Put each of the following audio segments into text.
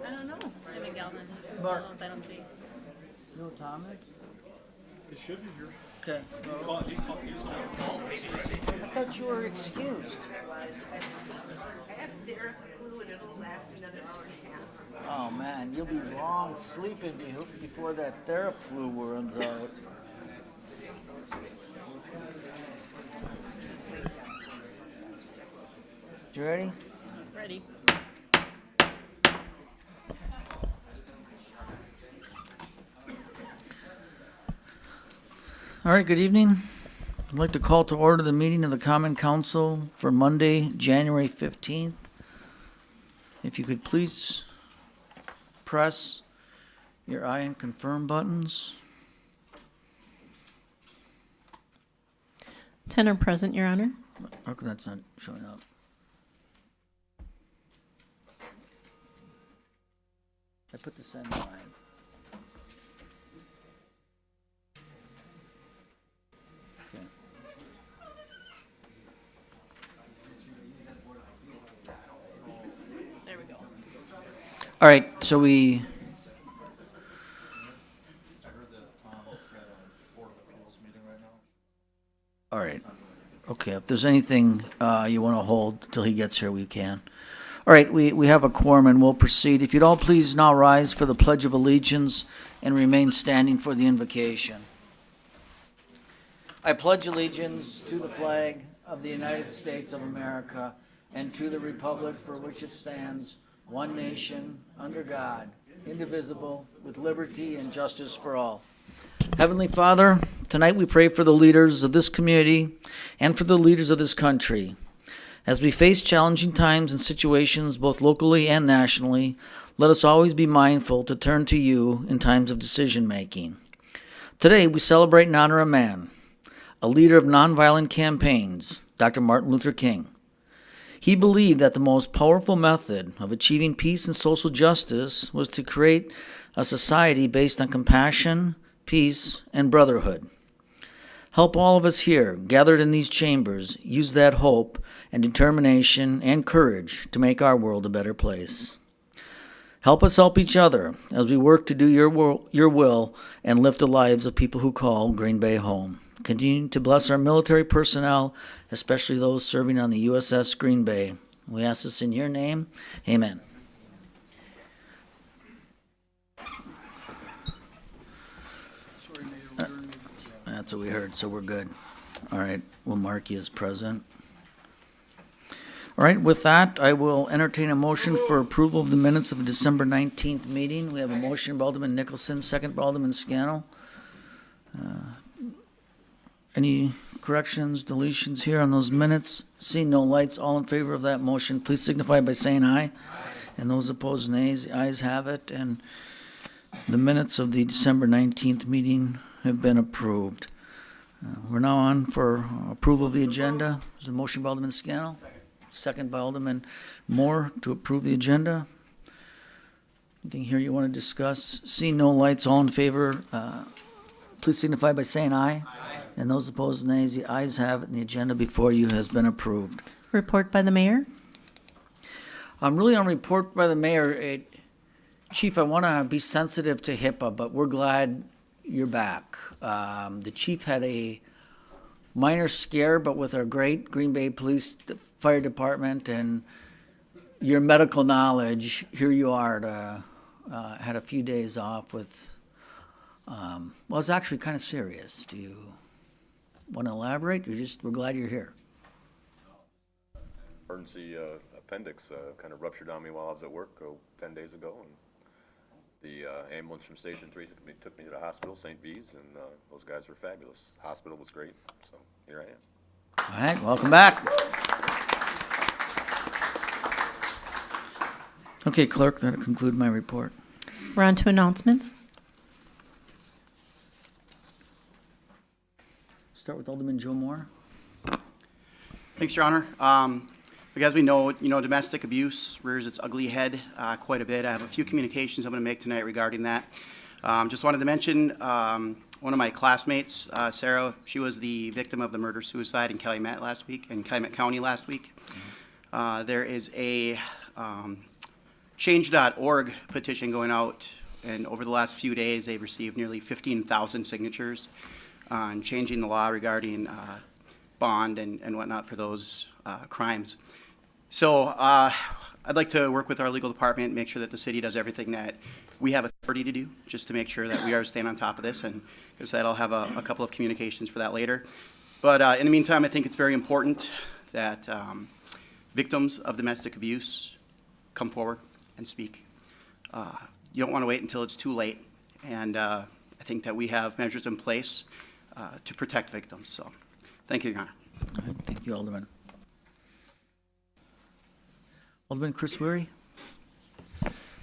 I don't know. David Gelman. Mark. I don't see. No Thomas? It should be here. Okay. He's not called. I thought you were excused. I have TheraFlu and it'll last another year. Oh man, you'll be long sleeping before that TheraFlu runs out. You ready? Ready. All right, good evening. I'd like to call to order the meeting of the Common Council for Monday, January 15th. If you could please press your I and confirm buttons. 10 are present, Your Honor. How come that's not showing up? I put the send sign. Okay. There we go. All right, so we, all right. Okay, if there's anything you want to hold till he gets here, we can. All right, we have a quorum and we'll proceed. If you'd all please now rise for the Pledge of Allegiance and remain standing for the invocation. I pledge allegiance to the flag of the United States of America and to the republic for which it stands, one nation, under God, indivisible, with liberty and justice for all. Heavenly Father, tonight we pray for the leaders of this community and for the leaders of this country. As we face challenging times and situations both locally and nationally, let us always be mindful to turn to you in times of decision-making. Today we celebrate and honor a man, a leader of nonviolent campaigns, Dr. Martin Luther King. He believed that the most powerful method of achieving peace and social justice was to create a society based on compassion, peace, and brotherhood. Help all of us here, gathered in these chambers, use that hope and determination and courage to make our world a better place. Help us help each other as we work to do your will and lift the lives of people who call Green Bay home. Continue to bless our military personnel, especially those serving on the USS Green Bay. We ask this in your name. Amen. That's what we heard, so we're good. All right, we'll mark you as present. All right, with that, I will entertain a motion for approval of the minutes of the December 19th meeting. We have a motion by Alderman Nicholson, second by Alderman Scannell. Any corrections, deletions here on those minutes? Seeing no lights, all in favor of that motion, please signify by saying aye. And those opposed, nays. The ayes have it, and the minutes of the December 19th meeting have been approved. We're now on for approval of the agenda. There's a motion by Alderman Scannell, second by Alderman Moore to approve the agenda. Anything here you want to discuss? Seeing no lights, all in favor, please signify by saying aye. And those opposed, nays. The ayes have it, and the agenda before you has been approved. Report by the mayor. I'm really on report by the mayor. Chief, I want to be sensitive to HIPAA, but we're glad you're back. The chief had a minor scare, but with our great Green Bay Police Fire Department and your medical knowledge, here you are to, had a few days off with, well, it's actually kind of serious. Do you want to elaborate? We're glad you're here. Emergency appendix kind of ruptured on me while I was at work 10 days ago, and the ambulance from Station 3 took me to the hospital, St. Bede's, and those guys were fabulous. The hospital was great, so here I am. All right, welcome back. Okay, clerk, that'll conclude my report. We're on to announcements. Start with Alderman Joe Moore. Thanks, Your Honor. As we know, domestic abuse rears its ugly head quite a bit. I have a few communications I'm going to make tonight regarding that. Just wanted to mention one of my classmates, Sarah. She was the victim of the murder-suicide in Calumet County last week. There is a Change.org petition going out, and over the last few days, they've received nearly 15,000 signatures on changing the law regarding bond and whatnot for those crimes. So I'd like to work with our legal department, make sure that the city does everything that we have authority to do, just to make sure that we are staying on top of this, and because that I'll have a couple of communications for that later. But in the meantime, I think it's very important that victims of domestic abuse come forward and speak. You don't want to wait until it's too late, and I think that we have measures in place to protect victims. So, thank you, Your Honor. All right, thank you, Alderman. Alderman Chris Weary?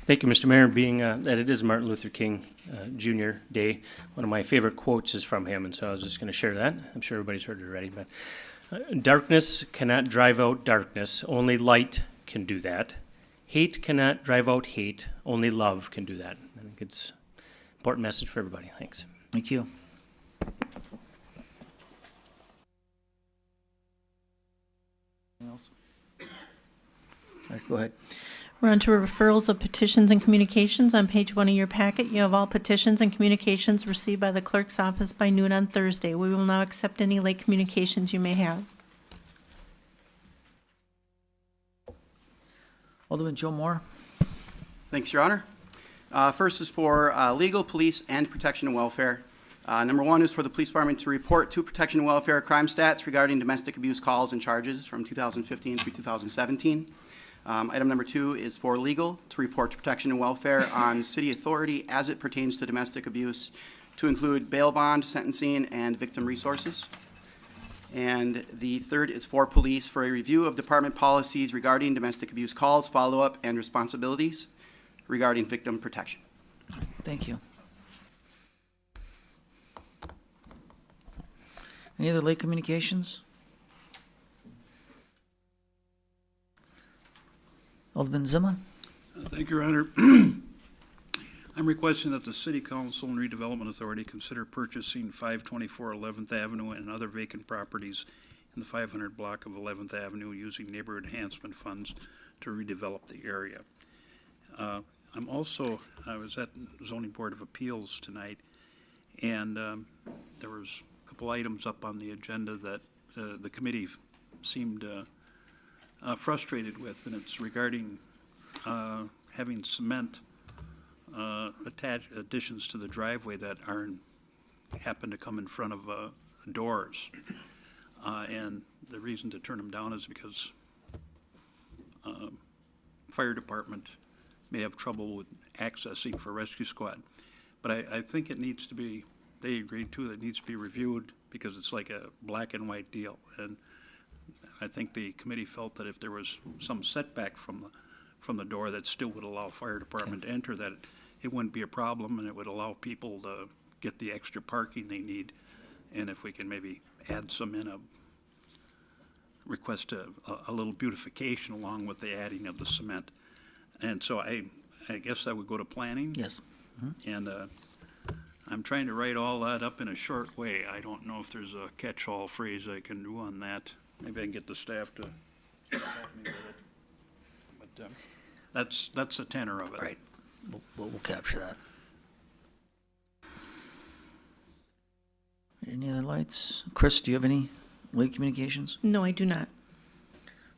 Thank you, Mr. Mayor. Being that it is Martin Luther King Jr. Day, one of my favorite quotes is from him, and so I was just going to share that. I'm sure everybody's heard it already, but darkness cannot drive out darkness. Only light can do that. Hate cannot drive out hate. Only love can do that. I think it's an important message for everybody. Thanks. Thank you. Anything else? All right, go ahead. We're on to referrals of petitions and communications. On page 1 of your packet, you have all petitions and communications received by the clerk's office by noon on Thursday. We will now accept any late communications you may have. Alderman Joe Moore? Thanks, Your Honor. First is for legal, police, and protection and welfare. Number 1 is for the police department to report to protection and welfare crime stats regarding domestic abuse calls and charges from 2015 through 2017. Item number 2 is for legal to report to protection and welfare on city authority as it pertains to domestic abuse, to include bail bond, sentencing, and victim resources. And the 3rd is for police for a review of department policies regarding domestic abuse calls, follow-up, and responsibilities regarding victim protection. Thank you. Any other late communications? Alderman Zima? Thank you, Your Honor. I'm requesting that the City Council and Redevelopment Authority consider purchasing 524 11th Avenue and other vacant properties in the 500 block of 11th Avenue using neighborhood enhancement funds to redevelop the area. I was at Zoning Board of Appeals tonight, and there was a couple items up on the agenda that the committee seemed frustrated with, and it's regarding having cement additions to the driveway that happen to come in front of doors. And the reason to turn them down is because fire department may have trouble with accessing for rescue squad. But I think it needs to be, they agreed to, it needs to be reviewed because it's like a black and white deal. And I think the committee felt that if there was some setback from the door that still would allow fire department to enter, that it wouldn't be a problem, and it would allow people to get the extra parking they need. And if we can maybe add some in, request a little beautification along with the adding of the cement. And so I guess that would go to planning. Yes. And I'm trying to write all that up in a short way. I don't know if there's a catch-all phrase I can do on that. Maybe I can get the staff to help me with it. But that's the tenor of it. All right, we'll capture that. Any other lights? Chris, do you have any late communications? No, I do not.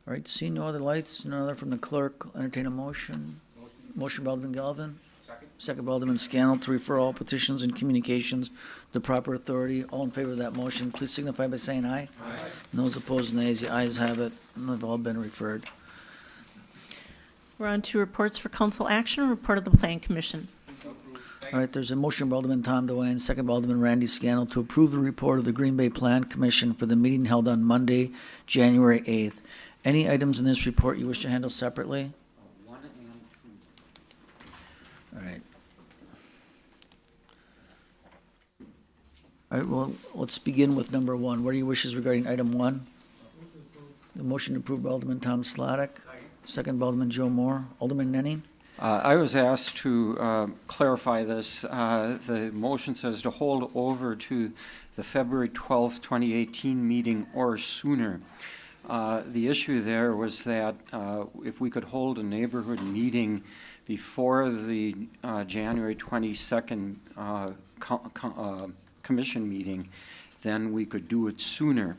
All right, seeing no other lights, no other from the clerk, I'll entertain a motion. Motion by Alderman Galvin. Second by Alderman Scannell to refer all petitions and communications to the proper authority. All in favor of that motion, please signify by saying aye. Aye. And those opposed, nays. The ayes have it, and they've all been referred. We're on to reports for council action, report of the Plan Commission. All right, there's a motion by Alderman Tom DeWayne, second by Alderman Randy Scannell to approve the report of the Green Bay Plan Commission for the meeting held on Monday, January 8th. Any items in this report you wish to handle separately? 1 and 2. All right. All right, well, let's begin with number 1. What are your wishes regarding item 1? The motion to approve by Alderman Tom Slottick, second by Alderman Joe Moore. Alderman Nenning? I was asked to clarify this. The motion says to hold over to the February 12th, 2018 meeting or sooner. The issue there was that if we could hold a neighborhood meeting before the January 22nd commission meeting, then we could do it sooner.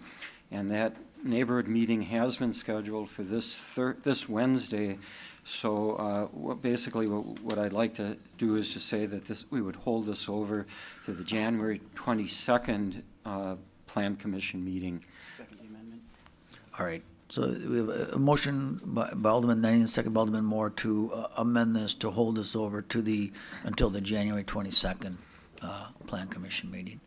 And that neighborhood meeting has been scheduled for this Wednesday. So basically what I'd like to do is to say that we would hold this over to the January 22nd Plan Commission meeting. Second the amendment. All right, so we have a motion by Alderman Nenny and second by Alderman Moore to amend this, to hold this over to until the January 22nd Plan Commission meeting.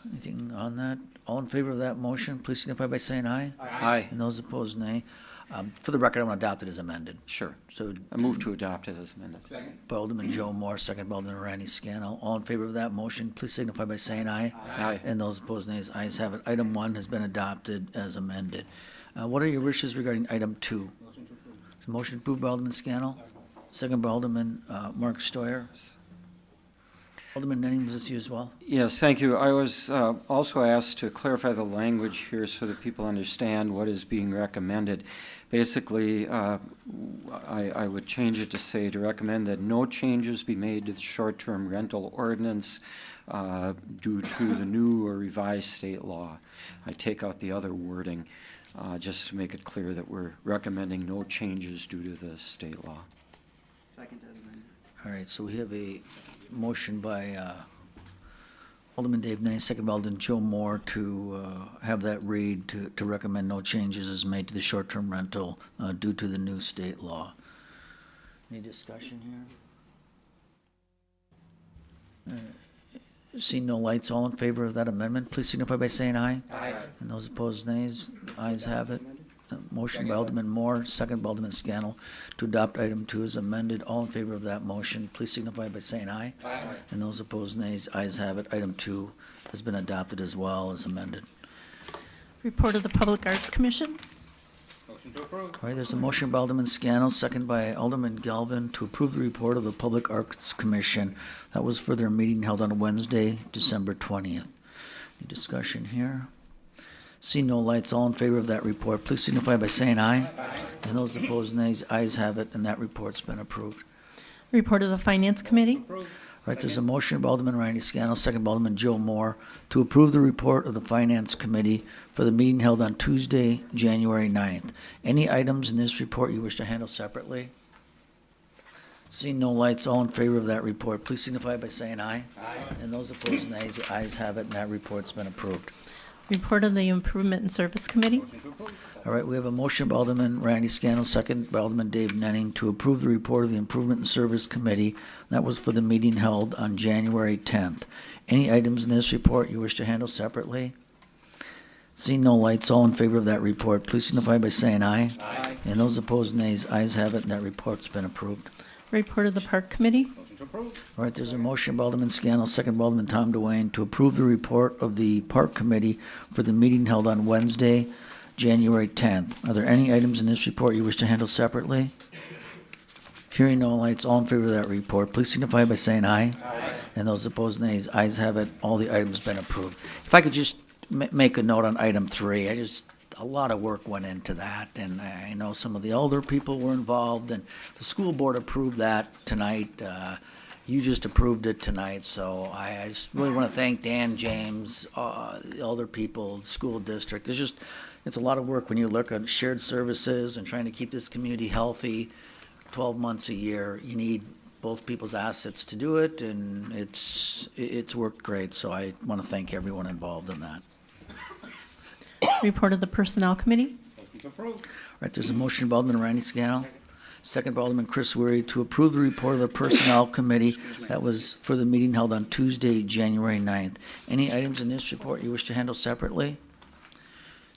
Anything on that? All in favor of that motion, please signify by saying aye. Aye. And those opposed, nay. For the record, I'm going to adopt it as amended. Sure. So I move to adopt it as amended. by Alderman Joe Moore, second by Alderman Randy Scannell. All in favor of that motion, please signify by saying aye. Aye. And those opposed, nays. Ayes have it. Item 1 has been adopted as amended. What are your wishes regarding item 2? Motion approved by Alderman Scannell, second by Alderman Mark Stoyer. Alderman Nenning, was this you as well? Yes, thank you. I was also asked to clarify the language here so that people understand what is being recommended. Basically, I would change it to say to recommend that no changes be made to the short-term rental ordinance due to the new or revised state law. I take out the other wording just to make it clear that we're recommending no changes due to the state law. Second as amended. All right, so we have a motion by Alderman Dave Nenning, second by Alderman Joe Moore to have that read to recommend no changes is made to the short-term rental due to the new state law. Any discussion here? Seeing no lights, all in favor of that amendment, please signify by saying aye. Aye. And those opposed, nays. Ayes have it. Motion by Alderman Moore, second by Alderman Scannell, to adopt item 2 as amended. All in favor of that motion, please signify by saying aye. Aye. And those opposed, nays. Ayes have it. Item 2 has been adopted as well as amended. Report of the Public Arts Commission. All right, there's a motion by Alderman Scannell, second by Alderman Galvin, to approve the report of the Public Arts Commission. That was for their meeting held on Wednesday, December 20th. Any discussion here? See no lights, all in favor of that report, please signify by saying aye. Aye. And those opposed, nays. Ayes have it, and that report's been approved. Report of the Finance Committee. All right, there's a motion by Alderman Randy Scannell, second by Alderman Joe Moore, to approve the report of the Finance Committee for the meeting held on Tuesday, January 9th. Any items in this report you wish to handle separately? Seeing no lights, all in favor of that report, please signify by saying aye. Aye. And those opposed, nays. The ayes have it, and that report's been approved. Report of the Improvement and Service Committee. All right, we have a motion by Alderman Randy Scannell, second by Alderman Dave Nenning, to approve the report of the Improvement and Service Committee. That was for the meeting held on January 10th. Any items in this report you wish to handle separately? Seeing no lights, all in favor of that report, please signify by saying aye. Aye. And those opposed, nays. Ayes have it, and that report's been approved. Report of the Park Committee. All right, there's a motion by Alderman Scannell, second by Alderman Tom DeWayne, to approve the report of the Park Committee for the meeting held on Wednesday, January 10th. Are there any items in this report you wish to handle separately? Hearing no lights, all in favor of that report, please signify by saying aye. Aye. And those opposed, nays. Ayes have it. All the items been approved. If I could just make a note on item 3, a lot of work went into that, and I know some of the elder people were involved, and the school board approved that tonight. You just approved it tonight, so I just really want to thank Dan, James, the elder people, the school district. It's a lot of work when you look at shared services and trying to keep this community healthy 12 months a year. You need both people's assets to do it, and it's worked great, so I want to thank everyone involved in that. Report of the Personnel Committee. All right, there's a motion by Alderman Randy Scannell, second by Alderman Chris Weary, to approve the report of the Personnel Committee. That was for the meeting held on Tuesday, January 9th. Any items in this report you wish to handle separately?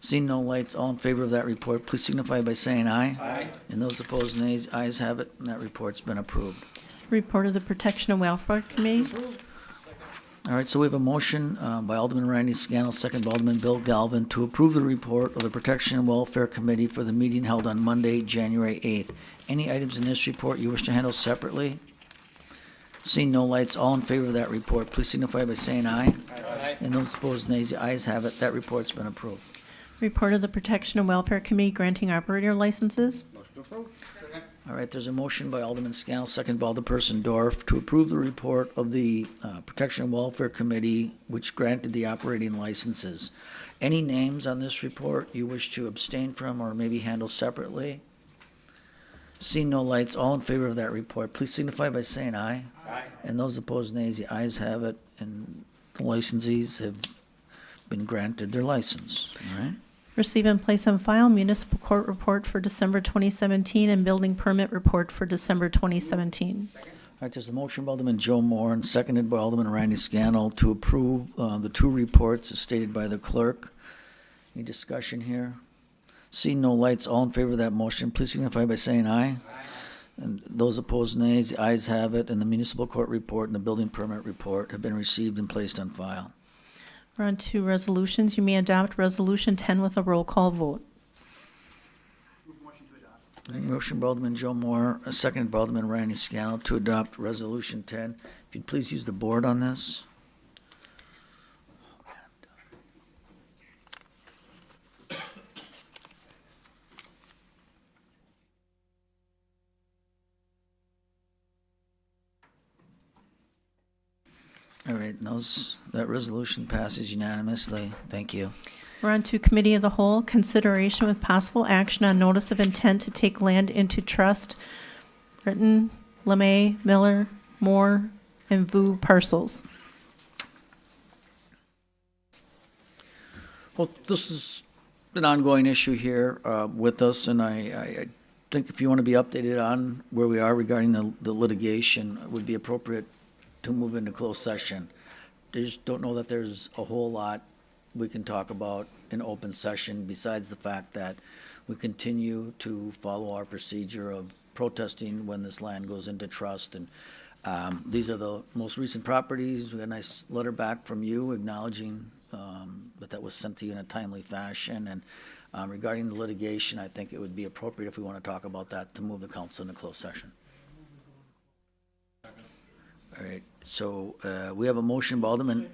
Seeing no lights, all in favor of that report, please signify by saying aye. Aye. And those opposed, nays. Ayes have it, and that report's been approved. Report of the Protection and Welfare Committee. All right, so we have a motion by Alderman Randy Scannell, second by Alderman Bill Galvin, to approve the report of the Protection and Welfare Committee for the meeting held on Monday, January 8th. Any items in this report you wish to handle separately? Seeing no lights, all in favor of that report, please signify by saying aye. Aye. And those opposed, nays. The ayes have it. That report's been approved. Report of the Protection and Welfare Committee granting operator licenses. All right, there's a motion by Alderman Scannell, second by Alderperson Dorf, to approve the report of the Protection and Welfare Committee, which granted the operating licenses. Any names on this report you wish to abstain from or maybe handle separately? Seeing no lights, all in favor of that report, please signify by saying aye. Aye. And those opposed, nays. The ayes have it, and the licensees have been granted their license. All right? Receive and place on file municipal court report for December 2017 and building permit report for December 2017. All right, there's a motion by Alderman Joe Moore and seconded by Alderman Randy Scannell to approve the two reports as stated by the clerk. Any discussion here? Seeing no lights, all in favor of that motion, please signify by saying aye. And those opposed, nays. The ayes have it, and the municipal court report and the building permit report have been received and placed on file. We're on to resolutions. You may adopt Resolution 10 with a roll call vote. Motion by Alderman Joe Moore, a second by Alderman Randy Scannell to adopt Resolution 10. If you'd please use the board on this. All right, and that resolution passes unanimously. Thank you. We're on to Committee of the Whole, consideration with possible action on notice of intent to take land into trust, Britton, LeMay, Miller, Moore, and Vu parcels. Well, this is an ongoing issue here with us, and I think if you want to be updated on where we are regarding the litigation, it would be appropriate to move into closed session. I just don't know that there's a whole lot we can talk about in open session besides the fact that we continue to follow our procedure of protesting when this land goes into trust. And these are the most recent properties. We got a nice letter back from you acknowledging that was sent to you in a timely fashion. And regarding the litigation, I think it would be appropriate if we want to talk about that to move the council into closed session. All right, so we have a motion by Alderman.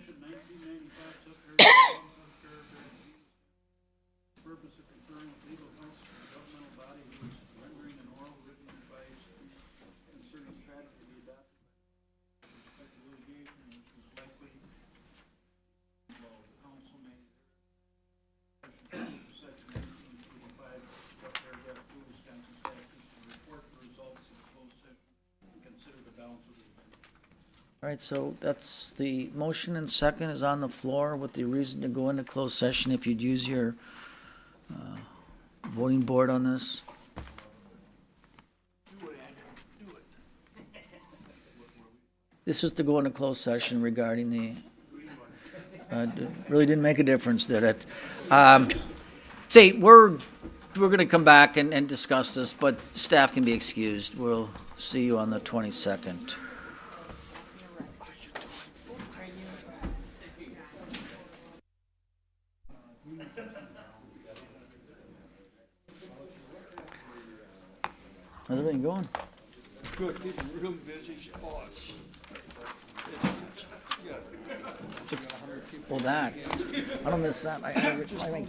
All right, so that's the motion and second is on the floor with the reason to go into closed session. If you'd use your voting board on this. This is to go into closed session regarding the, really didn't make a difference, did it? See, we're going to come back and discuss this, but staff can be excused. We'll see you on the 22nd. How's everything going? Good, keeping real busy. Oh, it's Well, that, I don't miss that. My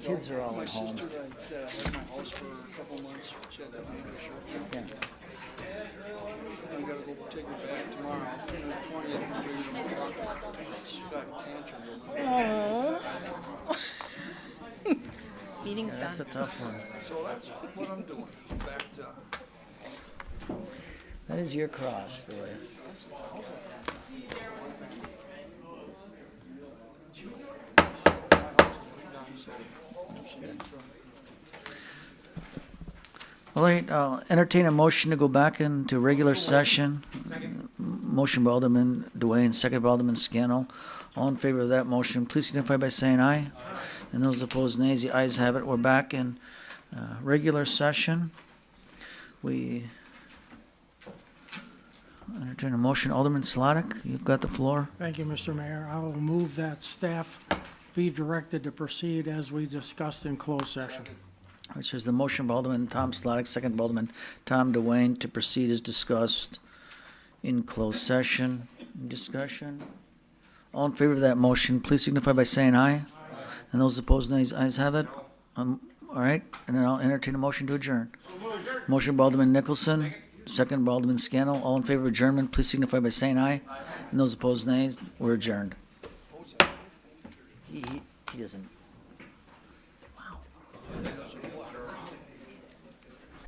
kids are all at home. sister that had my house for a couple months. She had that major surgery. Yeah. I gotta go take her back tomorrow. The 20th, I'm doing the doctor. She's got cancer. Meeting's Yeah, that's a tough one. So that's what I'm doing. Back to. That is your cross, boy. All right, I'll entertain a motion to go back into regular session. Motion by Alderman Dwayne, second by Alderman Scannell. All in favor of that motion, please signify by saying aye. And those opposed, nays. The ayes have it. We're back in regular session. We entertain a motion. Alderman Slotnick, you've got the floor. Thank you, Mr. Mayor. I will move that staff be directed to proceed as we discussed in closed session. All right, so there's the motion by Alderman Tom Slotnick, second by Alderman Tom Dwayne to proceed as discussed in closed session. Discussion? All in favor of that motion, please signify by saying aye. And those opposed, nays. Ayes have it. All right, and then I'll entertain a motion to adjourn. Motion by Alderman Nicholson, second by Alderman Scannell. All in favor of adjournment, please signify by saying aye. And those opposed, nays. We're adjourned. He doesn't.